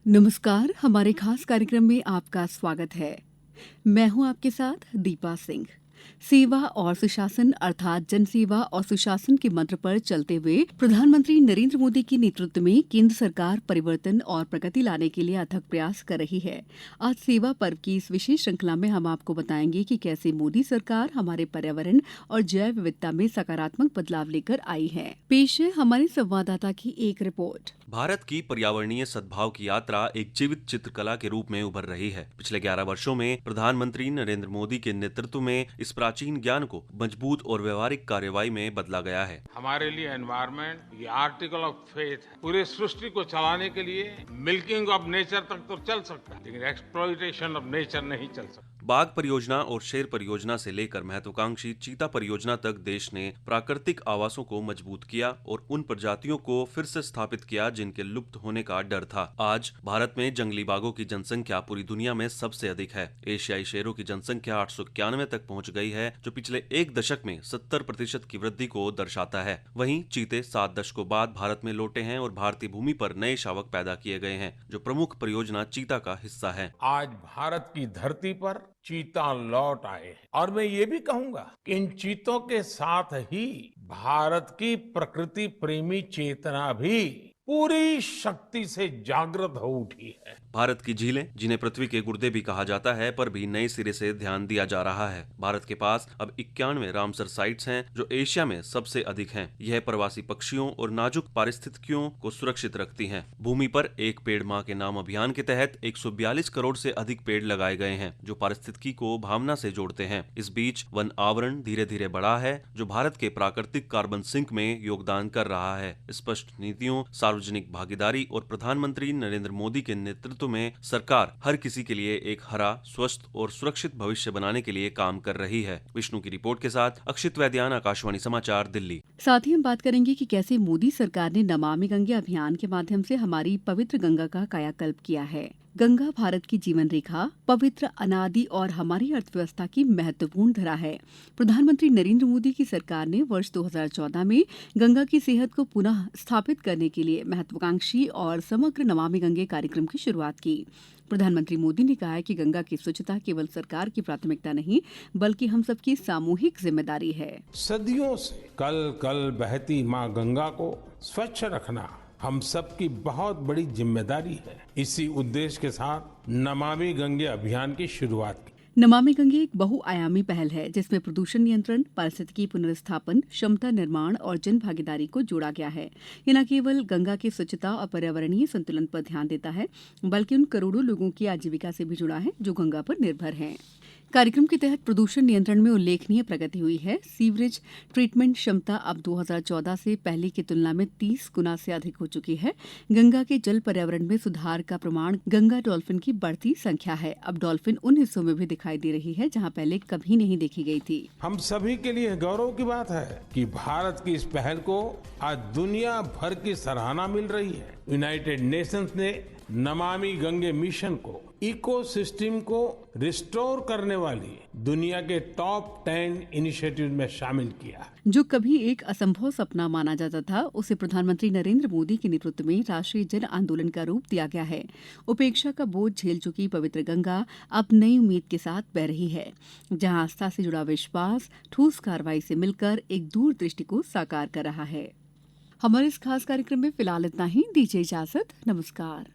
नमस्कार। हमारे खास कार्यक्रम में आपका स्वागत है। मैं हूं आपके साथ दीपा सिंह। सेवा और सुशासन अर्थात जन सेवा और सुशासन के मंत्र पर चलते हुए प्रधानमंत्री नरेंद्र मोदी के नेतृत्व में केंद्र सरकार परिवर्तन और प्रगति लाने के लिए अथक प्रयास कर रही है। आज सेवा पर्व की इस विशेष श्रृंखला में हम आपको बताएंगे कि कैसे मोदी सरकार हमारे पर्यावरण और जैव विविधता में सकारात्मक बदलाव लेकर आई है। पेश है हमारे संवाददाता की एक रिपोर्ट। भारत की पर्यावरणीय सद्भाव की यात्रा एक जीवित चित्रकला के रूप में उभर रही है। पिछले 11 वर्षों में प्रधानमंत्री नरेंद्र मोदी के नेतृत्व में इस प्राचीन ज्ञान को मजबूत और व्यवहारिक कार्यवाही में बदला गया है। हमारे लिए एनवायरनमेंट ये आर्टिकल ऑफ फेथ है। पूरे सृष्टि को चलाने के लिए मिल्किंग ऑफ नेचर तक तो चल सकता है, लेकिन एक्सप्लॉइटेशन ऑफ नेचर नहीं चल सकता। बाघ परियोजना और शेर परियोजना से लेकर महत्वाकांक्षी चीता परियोजना तक देश ने प्राकृतिक आवासों को मजबूत किया और उन प्रजातियों को फिर से स्थापित किया जिनके लुप्त होने का डर था। आज भारत में जंगली बाघों की जनसंख्या पूरी दुनिया में सबसे अधिक है। एशियाई शेरों की जनसंख्या 891 तक पहुंच गई है, जो पिछले एक दशक में 70% की वृद्धि को दर्शाता है। वहीं चीते 7 दशकों बाद भारत में लौटे हैं और भारतीय भूमि पर नए शावक पैदा किए गए हैं, जो प्रमुख परियोजना चीता का हिस्सा है। आज भारत की धरती पर चीता लौट आए हैं और मैं ये भी कहूंगा कि इन चीतों के साथ ही भारत की प्रकृति प्रेमी चेतना भी पूरी शक्ति से जागृत हो उठी है। भारत की झीलें, जिन्हें पृथ्वी के गुर्दे भी कहा जाता है, पर भी नए सिरे से ध्यान दिया जा रहा है। भारत के पास अब 91 रामसर साइट्स हैं, जो एशिया में सबसे अधिक हैं। यह प्रवासी पक्षियों और नाजुक पारिस्थितिकियों को सुरक्षित रखती हैं। भूमि पर एक पेड़ माँ के नाम अभियान के तहत 142 करोड़ से अधिक पेड़ लगाए गए हैं, जो पारिस्थितिकी को भावना से जोड़ते हैं। इस बीच वन आवरण धीरे धीरे बढ़ा है, जो भारत के प्राकृतिक कार्बन सिंक में योगदान कर रहा है। स्पष्ट नीतियों, सार्वजनिक भागीदारी और प्रधानमंत्री नरेंद्र मोदी के नेतृत्व में सरकार हर किसी के लिए एक हरा, स्वस्थ और सुरक्षित भविष्य बनाने के लिए काम कर रही है। विष्णु की रिपोर्ट के साथ अक्षित वैद्यान, आकाशवाणी समाचार, दिल्ली। साथ ही हम बात करेंगे कि कैसे मोदी सरकार ने नमामि गंगे अभियान के माध्यम से हमारी पवित्र गंगा का कायाकल्प किया है। गंगा भारत की जीवन रेखा, पवित्र, अनादि और हमारी अर्थव्यवस्था की महत्वपूर्ण धरा है। प्रधानमंत्री नरेंद्र मोदी की सरकार ने वर्ष 2014 में गंगा की सेहत को पुनः स्थापित करने के लिए महत्वाकांक्षी और समग्र नमामि गंगे कार्यक्रम की शुरुआत की। प्रधानमंत्री मोदी ने कहा है कि गंगा की स्वच्छता केवल सरकार की प्राथमिकता नहीं, बल्कि हम सबकी सामूहिक जिम्मेदारी है। सदियों से कल कल बहती माँ गंगा को स्वच्छ रखना हम सबकी बहुत बड़ी जिम्मेदारी है। इसी उद्देश्य के साथ नमामि गंगे अभियान की शुरुआत की। नमामि गंगे एक बहुआयामी पहल है, जिसमें प्रदूषण नियंत्रण, पारिस्थितिकी पुनर्स्थापन, क्षमता निर्माण और जन भागीदारी को जोड़ा गया है। ये न केवल गंगा की स्वच्छता और पर्यावरणीय संतुलन पर ध्यान देता है, बल्कि उन करोड़ों लोगों की आजीविका से भी जुड़ा है जो गंगा पर निर्भर हैं। कार्यक्रम के तहत प्रदूषण नियंत्रण में उल्लेखनीय प्रगति हुई है। सीवरेज ट्रीटमेंट क्षमता अब 2014 से पहले की तुलना में 30 गुना से अधिक हो चुकी है। गंगा के जल पर्यावरण में सुधार का प्रमाण गंगा डॉल्फिन की बढ़ती संख्या है। अब डॉल्फिन उन हिस्सों में भी दिखाई दे रही है जहां पहले कभी नहीं देखी गई थी। हम सभी के लिए गौरव की बात है कि भारत की इस पहल को आज दुनिया भर की सराहना मिल रही है। यूनाइटेड नेशंस ने नमामि गंगे मिशन को इकोसिस्टम को रिस्टोर करने वाली दुनिया के टॉप 10 इनिशिएटिव में शामिल किया। जो कभी एक असंभव सपना माना जाता था, उसे प्रधानमंत्री नरेंद्र मोदी के नेतृत्व में राष्ट्रीय जन आंदोलन का रूप दिया गया है। उपेक्षा का बोझ झेल चुकी पवित्र गंगा अब नई उम्मीद के साथ बह रही है, जहां आस्था से जुड़ा विश्वास ठोस कार्रवाई से मिलकर एक दूरदृष्टि को साकार कर रहा है। हमारे इस खास कार्यक्रम में फिलहाल इतना ही। दीजिए इजाजत। नमस्कार।